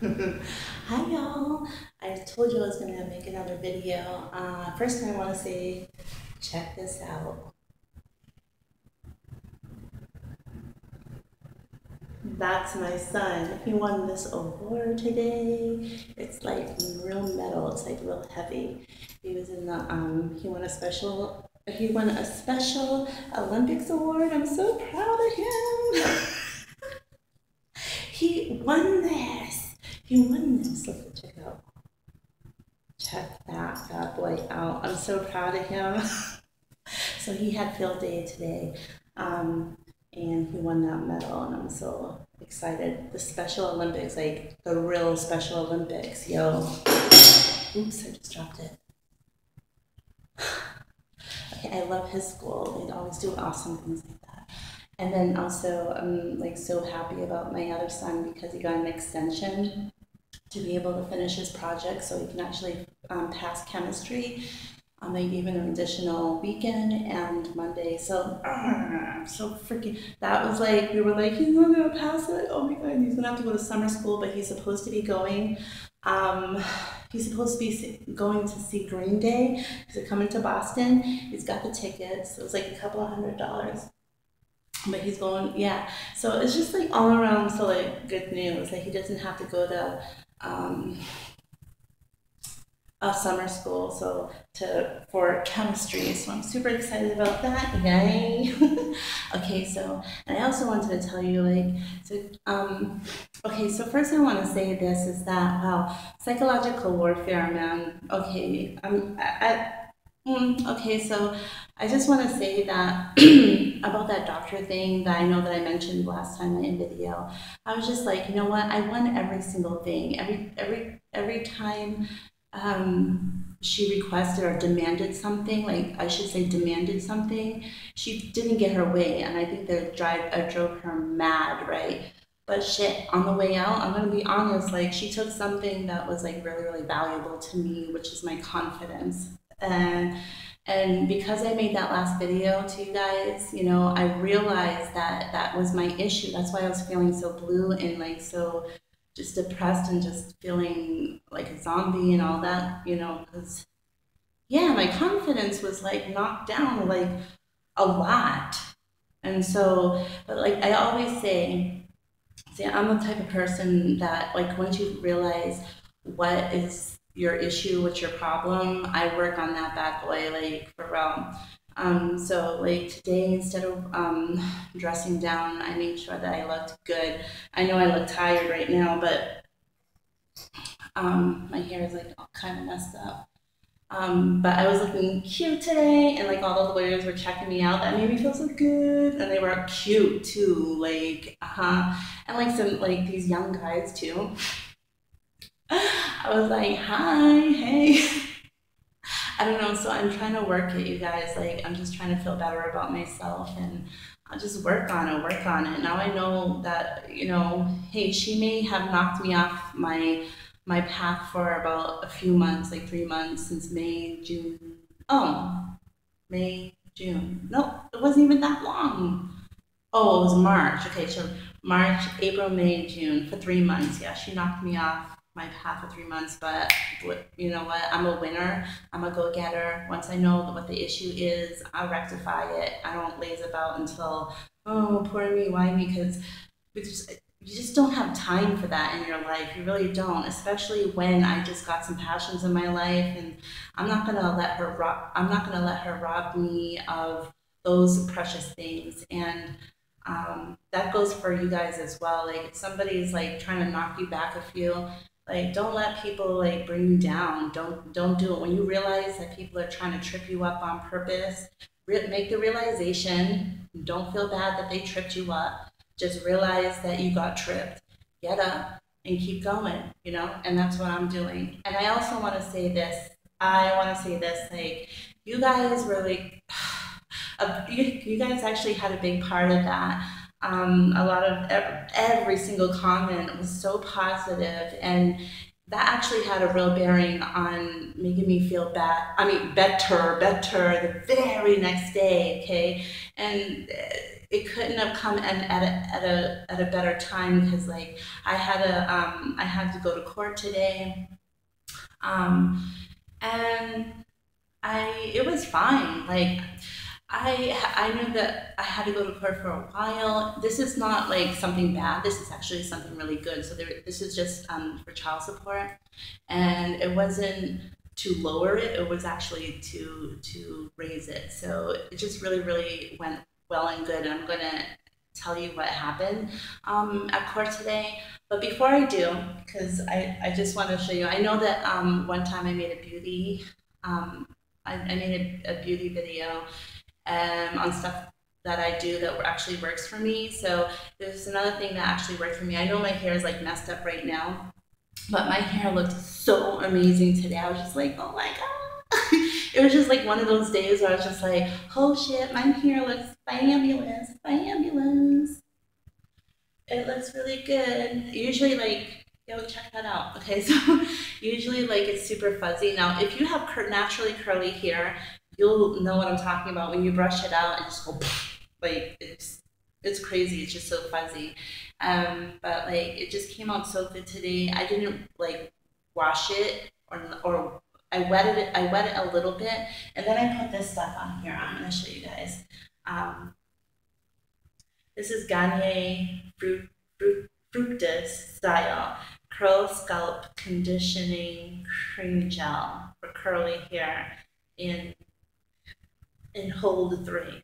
Hi y'all. I told you I was gonna make another video. First I want to say, check this out. That's my son. He won this award today. It's like real metal. It's like real heavy. He was in the he won a special Olympics award. I'm so proud of him. He won this. He won this. Let's check it out. Check that bad boy out. I'm so proud of him. So he had field day today, and he won that medal, and I'm so excited. The Special Olympics, like the real Special Olympics, yo. Oops, I just dropped it. Okay, I love his school. They always do awesome things like that. And then also, I'm like so happy about my other son because he got an extension to be able to finish his project so he can actually pass chemistry. They gave him an additional weekend and Monday. So, I'm so freaking. That was like, we were like, he's not going to pass it. Oh my God, he's going to have to go to summer school, but he's supposed to be going. Um, he's supposed to be going to see Green Day. He's coming to Boston. He's got the tickets. So it's like a couple of $100. But he's going, yeah. So it's just like all around, so like good news. Like he doesn't have to go to um, a summer school, so for chemistry. So I'm super excited about that. Yay! Okay, so and I also wanted to tell you like okay. So first I want to say this is that wow, psychological warfare, man. Okay, okay, so I just want to say that about that doctor thing that I know that I mentioned last time in video. I was just like, you know what? I won every single thing. Every time she requested or demanded something, like I should say demanded something, she didn't get her way, and I think that drove her mad, right? But shit, on the way out, I'm gonna be honest, like she took something that was like really, really valuable to me, which is my confidence. And because I made that last video to you guys, you know, I realized that that was my issue. That's why I was feeling so blue and like so just depressed and just feeling like a zombie and all that, you know, because yeah, my confidence was like knocked down like a lot. And so, but like I always say, see, I'm the type of person that like once you realize what is your issue, what's your problem, I work on that bad boy like for real. So like today, instead of dressing down, I made sure that I looked good. I know I look tired right now, but my hair is like all kind of messed up. But I was looking cute today, and like all the lawyers were checking me out. That made me feel so good, and they were cute too. Like, and like some like these young guys too. I was like, hi, hey. I don't know. So I'm trying to work it, you guys. Like, I'm just trying to feel better about myself, and I'll just work on it. Now I know that you know, hey, she may have knocked me off my path for about a few months, like 3 months since May, June. Oh, May, June. No, it wasn't even that long. Oh, it was March. Okay, so March, April, May, June for 3 months. Yeah, she knocked me off my path for 3 months, but you know what? I'm a winner. I'm a go-getter. Once I know what the issue is, I'll rectify it. I don't laze about until, oh, poor me, why me? Because you just don't have time for that in your life. You really don't, especially when I just got some passions in my life, and I'm not gonna let her rob me of those precious things. And that goes for you guys as well. Like if somebody's like trying to knock you back a few, like don't let people like bring you down. Don't do it. When you realize that people are trying to trip you up on purpose, make the realization. Don't feel bad that they tripped you up. Just realize that you got tripped. Get up and keep going. You know, and that's what I'm doing. And I also want to say this. I want to say this. Like you guys were like you guys actually had a big part of that. A lot of every single comment was so positive, and that actually had a real bearing on making me feel bad. I mean, better the very next day. Okay, and it couldn't have come in at a better time because like I had to go to court today, um, and I it was fine. Like I knew that I had to go to court for a while. This is not like something bad. This is actually something really good. So this is just for child support, and it wasn't to lower it. It was actually to raise it. So it just really went well and good. And I'm gonna tell you what happened at court today. But before I do, because I just want to show you. I know that one time I made a beauty. Um, I made a beauty video on stuff that I do that actually works for me. So there's another thing that actually worked for me. I know my hair is like messed up right now, but my hair looked so amazing today. I was just like, oh my god. It was just like one of those days where I was just like, oh shit, my hair looks fabulous, fabulous. It looks really good. Usually, like, yo, check that out. Okay, so usually, like, it's super fuzzy. Now, if you have naturally curly hair, you'll know what I'm talking about. When you brush it out and just go, like, it's crazy. It's just so fuzzy. But like, it just came out so good today. I didn't like wash it or I wet it a little bit, and then I put this stuff on here. I'm gonna show you guys. Um, this is Garnier Fructis Style Curl Scalp Conditioning Cream Gel for curly hair in Hold 3.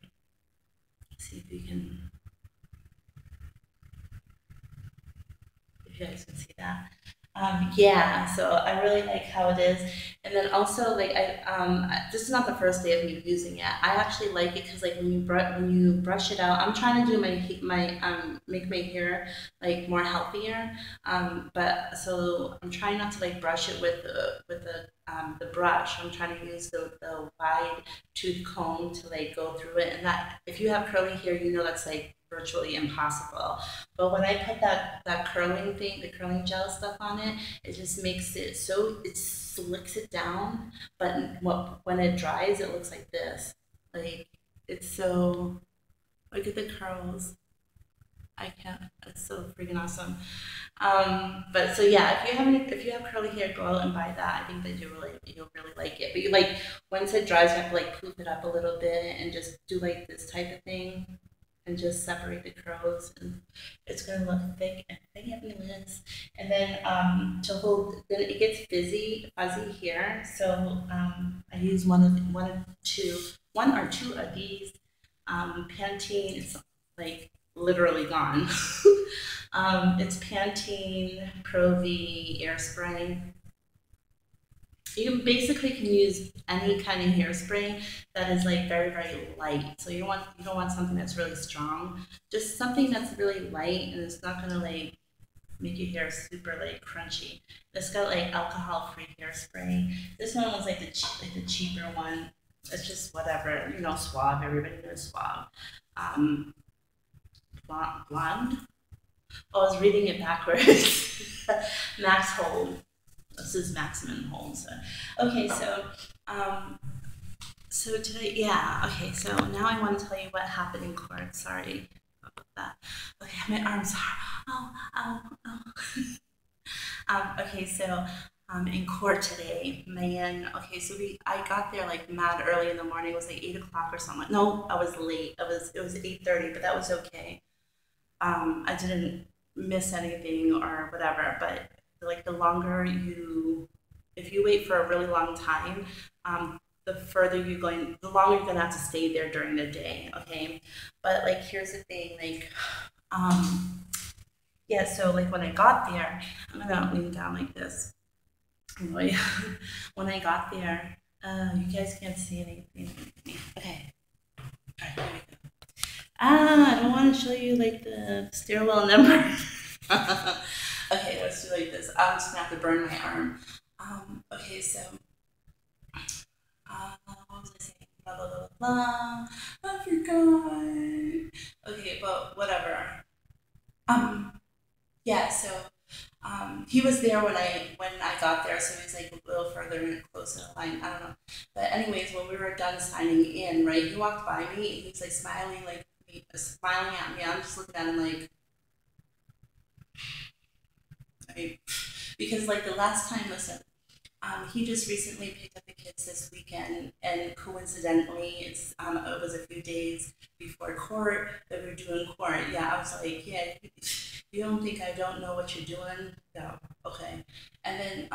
See if you can, if you guys can see that. Yeah, so I really like how it is, and then also like this is not the first day of me using it. I actually like it because like when you brush it out, I'm trying to do my make my hair like more healthier. But so I'm trying not to like brush it with the brush. I'm trying to use the wide tooth comb to like go through it, and that if you have curly hair, you know that's like virtually impossible. But when I put that curling thing, the curling gel stuff on it, it just makes it so it slicks it down. But when it dries, it looks like this. Like it's so look at the curls. I can't. It's so freaking awesome. But so yeah, if you have curly hair, go out and buy that. I think that you'll really like it. But you like once it dries, you have to like poof it up a little bit and just do like this type of thing and just separate the curls, and it's gonna look thick and fabulous. And then to hold, then it gets fuzzy here. So I use one or two of these Pantene. It's like literally gone. It's Pantene Pro V Air Spray. You basically can use any kind of hairspray that is like very light. So you don't want something that's really strong. Just something that's really light and it's not gonna like make your hair super like crunchy. It's got like alcohol free hairspray. This one was like the cheaper one. It's just whatever, you know, Suave. Everybody knows Suave. Um, Blonde. Oh, I was reading it backwards. Max Hold. This is maximum hold. So, okay, um, so today, yeah, okay. So now I want to tell you what happened in court. Sorry about that. Okay, my arms are. Oh, oh, oh. Okay, so in court today, man. Okay, so I got there like mad early in the morning. It was like 8 o'clock or something. No, I was late. It was 8:30, but that was okay. I didn't miss anything or whatever, but like the longer you, if you wait for a really long time, the further you're going, the longer you're gonna have to stay there during the day, okay? But like, here's the thing, like, um, yeah, so like when I got there, I'm gonna lean down like this. Anyway, when I got there, you guys can't see anything. Okay, all right, here we go. I don't want to show you like the stairwell number. Okay, let's do like this. I'm just gonna have to burn my arm. Okay, so what was I saying? Blah blah blah blah. I forgot. Okay, but whatever. Um, yeah. So he was there when I got there, so he was like a little further and closer to the line. I don't know. But anyways, when we were done signing in, right, he walked by me and he was like smiling, like me, smiling at me. I'm just looking at him like, because like the last time, listen, he just recently picked up the kids this weekend, and coincidentally, it was a few days before court that we were doing court. Yeah, I was like, yeah, you don't think I don't know what you're doing? No, okay. And then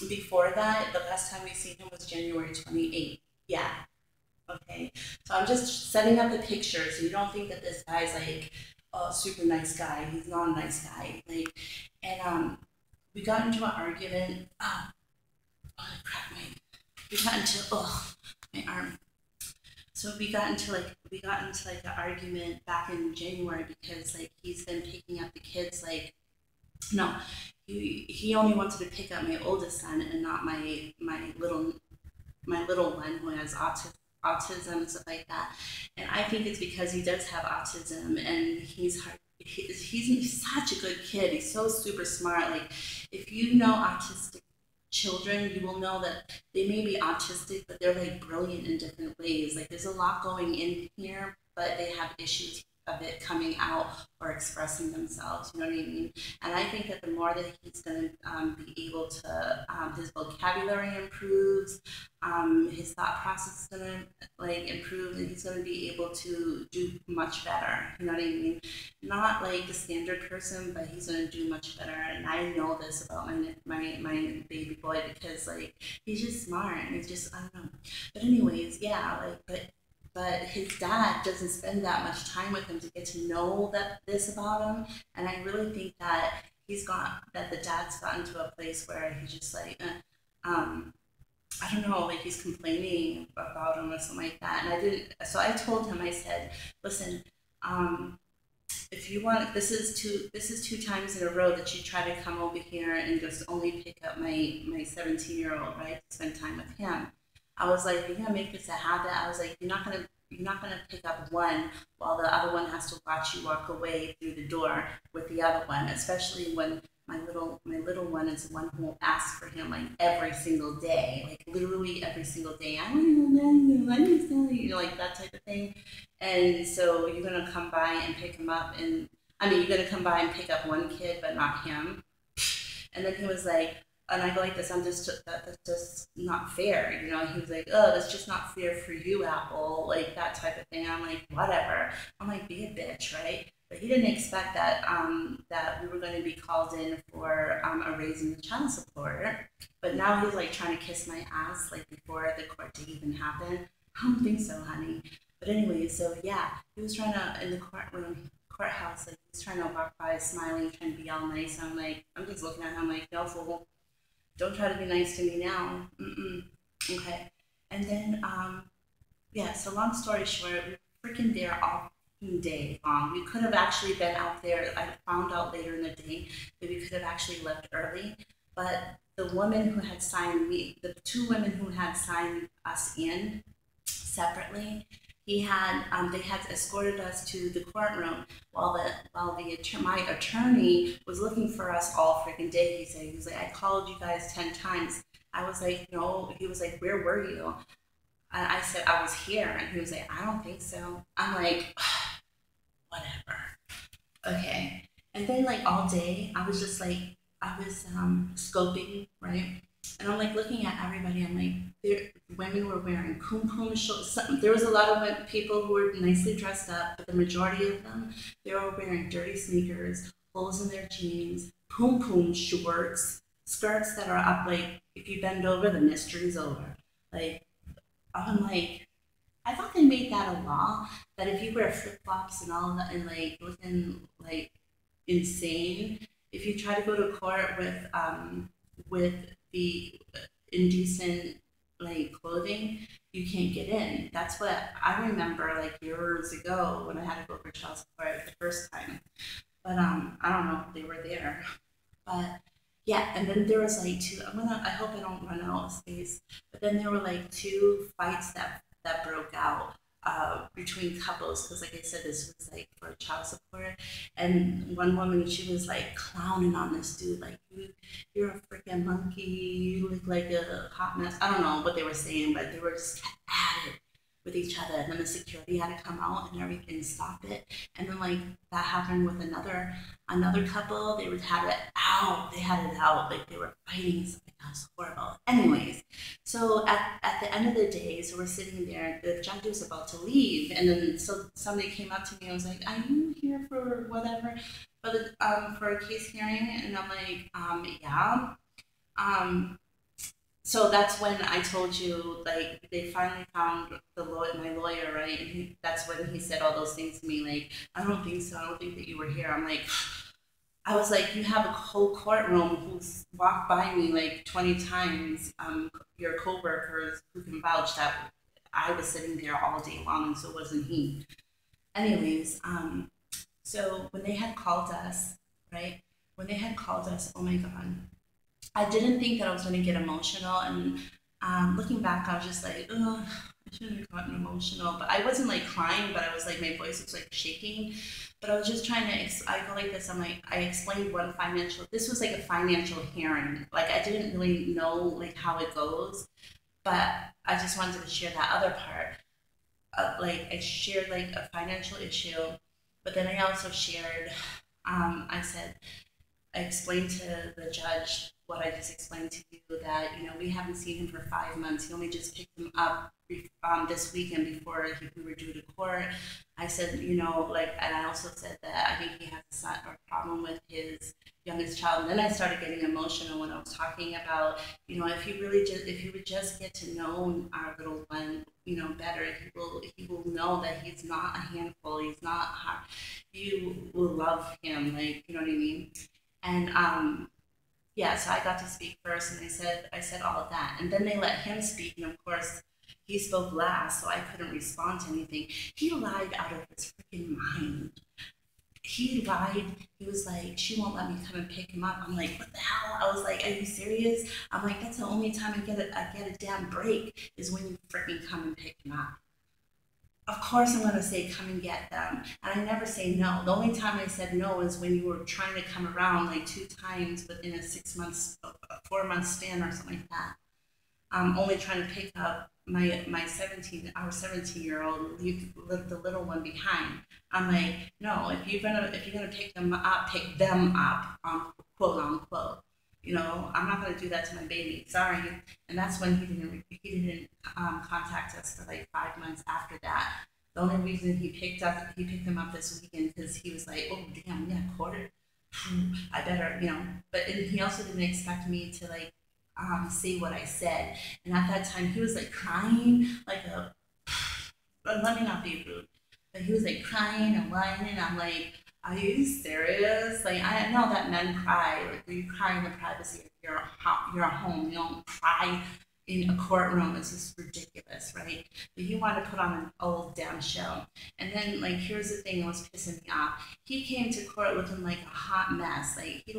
before that, the last time we seen him was January 28th. Yeah, okay. So I'm just setting up the picture so you don't think that this guy's like a super nice guy. He's not a nice guy. Like, and we got into an argument. Oh crap, we got into my arm. So we got into like an argument back in January because like he's been picking up the kids like no, he only wanted to pick up my oldest son and not my little one who has autism and stuff like that. And I think it's because he does have autism and he's hard. He's such a good kid. He's so super smart. Like, if you know autistic children, you will know that they may be autistic, but they're like brilliant in different ways. Like, there's a lot going in here, but they have issues of it coming out or expressing themselves. You know what I mean? And I think that the more that he's going to be able to, his vocabulary improves, his thought process is going to like improve, and he's going to be able to do much better. You know what I mean? Not like the standard person, but he's going to do much better. And I know this about my baby boy because like he's just smart and he's just I don't know. But anyways, yeah, like but his dad doesn't spend that much time with him to get to know this about him, and I really think that the dad's gotten to a place where he's just like, I don't know, like he's complaining about him or something like that, and I didn't. So I told him, I said, listen, um, if you want, this is two times in a row that you try to come over here and just only pick up my 17-year-old, right, to spend time with him. I was like, you're gonna make this a habit. I was like, you're not gonna pick up one while the other one has to watch you walk away through the door with the other one, especially when my little one is the one who will ask for him like every single day, like literally every single day. I want to know, I need to like that type of thing. And so you're gonna come by and pick him up, and I mean, you're gonna come by and pick up one kid, but not him. And then he was like, and I go like this, that's just not fair, He was like, oh, that's just not fair for you, Apple, like that type of thing. I'm like, whatever. I'm like, be a bitch, right? But he didn't expect that we were going to be called in for a raising the child support. But now he's like trying to kiss my ass like before the court date even happened. I don't think so, honey. But anyway, so yeah, he was trying to in the courthouse, like he's trying to walk by smiling, trying to be all nice. I'm like, I'm just looking at him like, no fool, don't try to be nice to me now. Mm-mm. Okay. And then, yeah, so long story short, we were freaking there all day long. We could have actually been out there. I found out later in the day that we could have actually left early. But the two women who had signed us in separately, they had escorted us to the courtroom my attorney was looking for us all freaking day. He was like, I called you guys 10 times. I was like, no. He was like, where were you? I said I was here, and he was like, I don't think so. I'm like, whatever. Okay. And then like all day, I was just like, I was scoping, right? And I'm like looking at everybody. I'm like, women were wearing pum shorts. There was a lot of people who were nicely dressed up, but the majority of them, they were wearing dirty sneakers, holes in their jeans, pum shorts, skirts that are up like if you bend over, the mystery's over. Like I'm like, I thought they made that a law that if you wear flip flops and all that and like looking like insane, if you try to go to court with the indecent like clothing, you can't get in. That's what I remember like years ago when I had to go for child support the first time. But I don't know if they were there. But yeah, and then there was like two. I hope I don't run out of space. But then there were like two fights that broke out between couples because, like I said, this was like for child support. And one woman, she was like clowning on this dude, like you're a freaking monkey. You look like a hot mess. I don't know what they were saying, but they were just at it. with each other. And then the security had to come out and everything, stop it. And then like that happened with another couple. They had it out. They had it out. Like they were fighting something. That was horrible. Anyways, so at the end of the day, so we're sitting there, the judge was about to leave, and then so somebody came up to me and was like, "Are you here for whatever, for a case hearing?" And I'm like, "Yeah." Um, so that's when I told you, like, they finally found my lawyer, right? And that's when he said all those things to me, like, "I don't think so. I don't think that you were here." I'm like, I was like, "You have a whole courtroom who's walked by me like 20 times, your coworkers who can vouch that I was sitting there all day long, and so wasn't he." Anyways, so when they had called us, right? When they had called us, oh my God, I didn't think that I was going to get emotional. And looking back, I was just like, oh, I shouldn't have gotten emotional. But I wasn't like crying, but I was like, my voice was like shaking. But I was just trying to, I go like this. I'm like, I explained this was like a financial hearing. Like I didn't really know like how it goes, but I just wanted to share that other part. Like I shared like a financial issue, but then I also shared, I said, I explained to the judge what I just explained to you, that we haven't seen him for 5 months. He only just picked him up this weekend before we were due to court. I said, like, and I also said that I think he has a son or problem with his youngest child. And then I started getting emotional when I was talking about, if he would just get to know our little one, better, he will know that he's not a handful. He's not hard. You will love him, like, you know what I mean? And yeah, so I got to speak first, and I said all of that, and then they let him speak, and of course he spoke last, so I couldn't respond to anything. He lied out of his freaking mind. He lied. He was like, "She won't let me come and pick him up." I'm like, "What the hell?" I was like, "Are you serious?" I'm like, "That's the only time I get a damn break is when you freaking come and pick him up." Of course I'm going to say come and get them. And I never say no. The only time I said no is when you were trying to come around like 2 times within a 6 months, a 4 month span or something like that. I'm only trying to pick up my 17-year-old, leave the little one behind. I'm like, no, if you're gonna pick them up, quote unquote. I'm not gonna do that to my baby. Sorry. And that's when he didn't contact us for like 5 months after that. The only reason he picked them up this weekend because he was like, "Oh damn, yeah, quarter. I better." But he also didn't expect me to like say what I said. And at that time, he was like crying, like let me not be rude, but he was like crying and whining. I'm like, "Are you serious?" Like, I know that men cry, like you cry in the privacy of your home. You don't cry in a courtroom. It's just ridiculous, right? But he wanted to put on an old damn show. And then, like, here's the thing that was pissing me off. He came to court looking like a hot mess. Like, he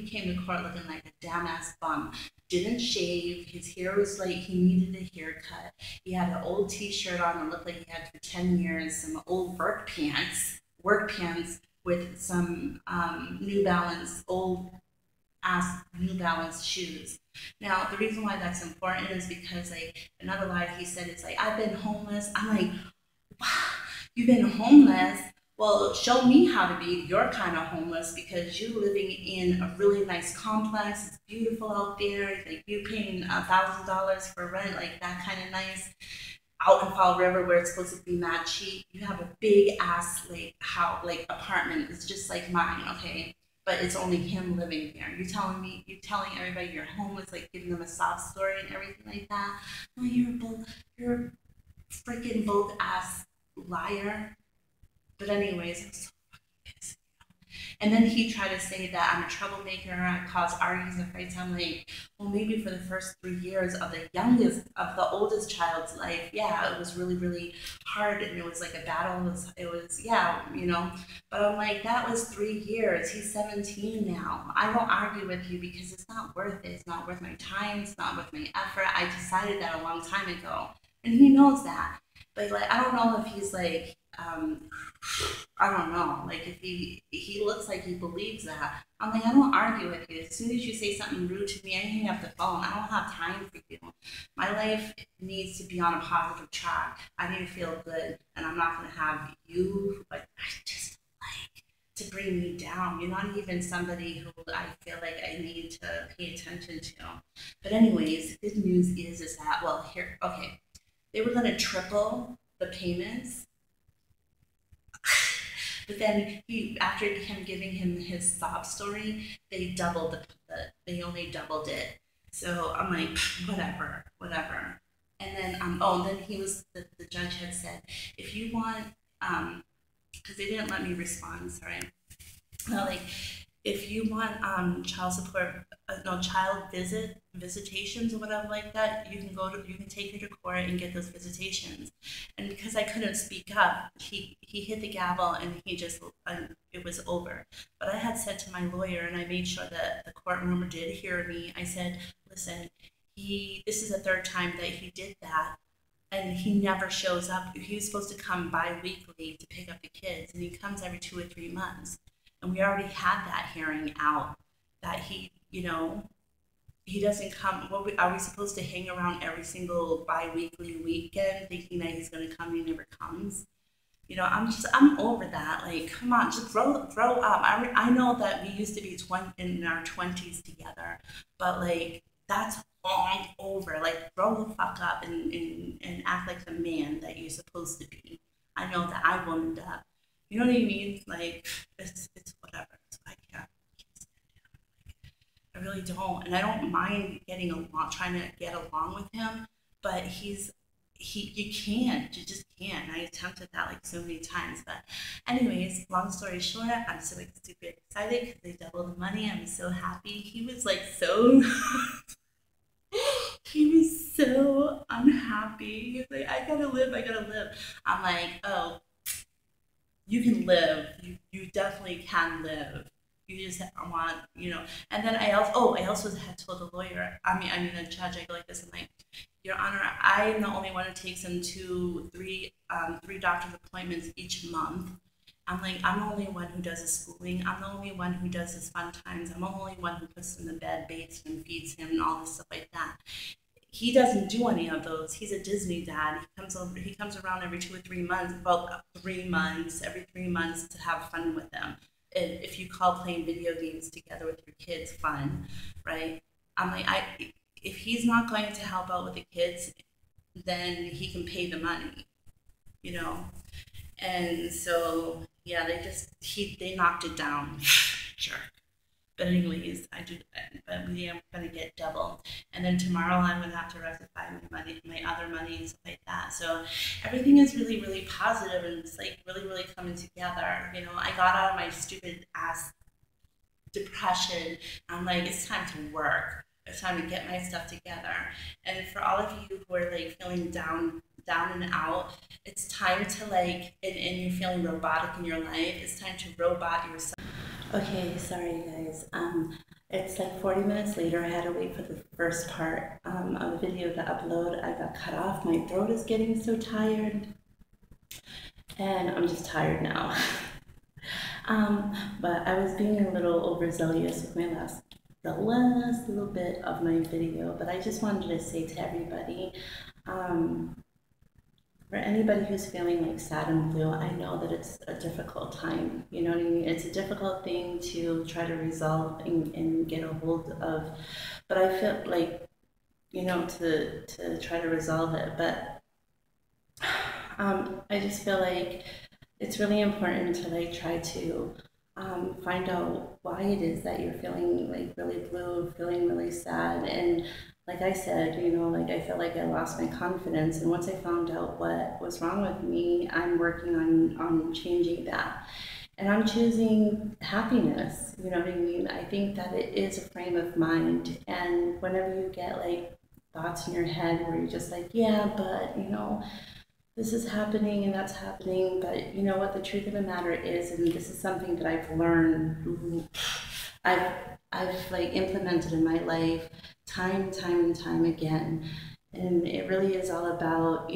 came to court looking like a damn ass bum. Didn't shave. His hair was like he needed a haircut. He had an old T-shirt on that looked like he had for 10 years. Some old work pants with some New Balance, old ass New Balance shoes. Now, the reason why that's important is because, like, another lie he said is like, "I've been homeless." I'm like, "Wow, you've been homeless? Well, show me how to be your kind of homeless, because you're living in a really nice complex. It's beautiful out there. Like you're paying $1,000 for rent, like that kind of nice. Out in Fall River, where it's supposed to be mad cheap, you have a big ass like like apartment. It's just like mine, okay? But it's only him living there. You're telling everybody you're homeless, like giving them a sob story and everything like that. No, you're a freaking bold ass liar. But anyways, I'm so pissed. And then he tried to say that I'm a troublemaker, I cause arguments and fights. I'm like, well, maybe for the first 3 years of the oldest child's life, yeah, it was really, really hard, and it was like a battle. It was, yeah, But I'm like, that was 3 years. He's 17 now. I won't argue with you because it's not worth it. It's not worth my time. It's not worth my effort. I decided that a long time ago, and he knows that. But like, I don't know if he's like, I don't know, like if he looks like he believes that. I'm like, I don't argue with you. As soon as you say something rude to me, I hang up the phone. I don't have time for you. My life needs to be on a positive track. I need to feel good, and I'm not gonna have you like I just like to bring me down. You're not even somebody who I feel like I need to pay attention to. But anyways, good news is that well here okay, they were gonna triple the payments, but then he, after him giving him his sob story, they doubled they only doubled it. So I'm like, whatever, whatever. And then, oh, and then the judge had said, if you want, because they didn't let me respond, sorry. Like, if you want child support, no child visitations or whatever like that, you can take her to court and get those visitations. And because I couldn't speak up, he hit the gavel and he just it was over. But I had said to my lawyer, and I made sure that the courtroom did hear me. I said, listen, he this is the third time that he did that. And he never shows up. He was supposed to come bi-weekly to pick up the kids, and he comes every 2 or 3 months. And we already had that hearing out that he doesn't come. Are we supposed to hang around every single bi-weekly weekend thinking that he's going to come and he never comes? I'm over that. Like, come on, just grow up. I know that we used to be 20 in our 20s together, but like that's long over. Like, grow the fuck up and act like the man that you're supposed to be. I know that I womaned up. You know what I mean? Like, it's whatever. So I can't I really don't, and I don't mind getting along, trying to get along with him, but you can't, you just can't. I attempted that like so many times, but anyways, long story short, I'm so like, super excited because they doubled the money. I'm so happy. He was like so, he was so unhappy. He's like, I gotta live, I gotta live. I'm like, oh, you can live. You definitely can live. You just want, And then I also had told the lawyer, I mean the judge, I go like this, I'm like, Your Honor, I am the only one who takes him to three doctor's appointments each month. I'm like, I'm the only one who does his schooling. I'm the only one who does his fun times. I'm the only one who puts him in bed, bathes him, feeds him, and all this stuff like that. He doesn't do any of those. He's a Disney dad. He comes around every 2 or 3 months, about 3 months, every 3 months to have fun with them. And if you call playing video games together with your kids fun, right? I'm like, if he's not going to help out with the kids, then he can pay the money, you know. And so yeah, they knocked it down. Sure. But anyways, I do, but we am gonna get double, and then tomorrow I'm gonna have to rectify my money, my other money and stuff like that. So everything is really, really positive, and it's like really, really coming together. I got out of my stupid ass depression. I'm like, it's time to work. It's time to get my stuff together. And for all of you who are like feeling down and out, it's time to like, and you're feeling robotic in your life. It's time to robot yourself. Okay, sorry guys. It's like 40 minutes later. I had to wait for the first part of the video to upload. I got cut off. My throat is getting so tired, and I'm just tired now. But I was being a little overzealous with the last little bit of my video. But I just wanted to say to everybody, um, for anybody who's feeling like sad and blue, I know that it's a difficult time. You know what I mean? It's a difficult thing to try to resolve and get a hold of. But I feel like, to try to resolve it. But I just feel like it's really important to like try to find out why it is that you're feeling like really blue, feeling really sad. And like I said, like I felt like I lost my confidence. And once I found out what was wrong with me, I'm working on changing that. And I'm choosing happiness. You know what I mean? I think that it is a frame of mind. And whenever you get like thoughts in your head where you're just like, yeah, but this is happening and that's happening, but you know what the truth of the matter is, and this is something that I've learned, I've I've like implemented in my life time and time and time again. And it really is all about,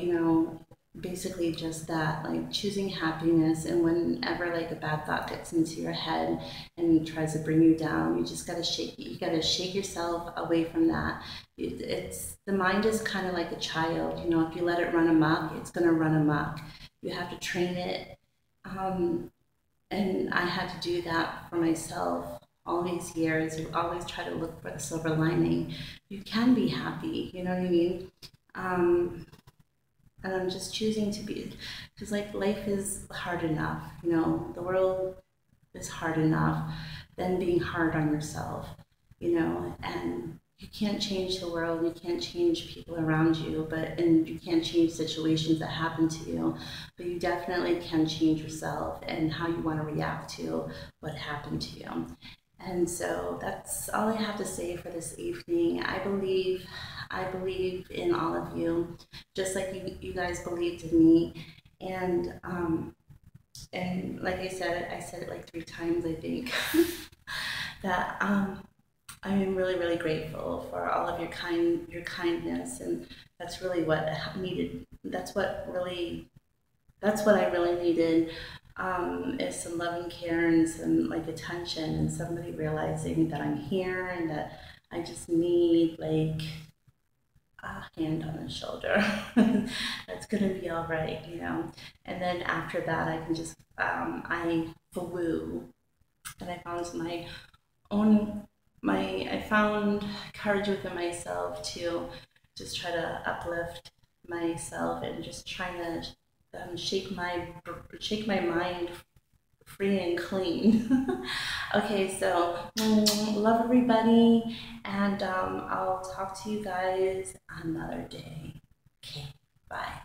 basically just that, like choosing happiness. And whenever like a bad thought gets into your head and tries to bring you down, you just gotta shake it. You gotta shake yourself away from that. It's the mind is kind of like a child. You know, if you let it run amok, it's gonna run amok. You have to train it. Um, and I had to do that for myself all these years. You always try to look for the silver lining. You can be happy. You know what I mean? Um, and I'm just choosing to be, because like life is hard enough, you know, the world is hard enough, then being hard on yourself, you know, and you can't change the world, you can't change people around you, and you can't change situations that happen to you, but you definitely can change yourself and how you want to react to what happened to you. And so that's all I have to say for this evening. I believe in all of you, just like you guys believed in me. And and like I said it like 3 times, I think, that I am really, really grateful for all of your kindness, and that's really what needed. That's what I really needed, is some love and care and some like attention and somebody realizing that I'm here and that I just need like a hand on the shoulder. That's gonna be all right, you know. And then after that, I can just I flew and I found own I found courage within myself to just try to uplift myself and just trying to shake my mind free and clean. Okay, so love everybody, and I'll talk to you guys another day. Okay, bye.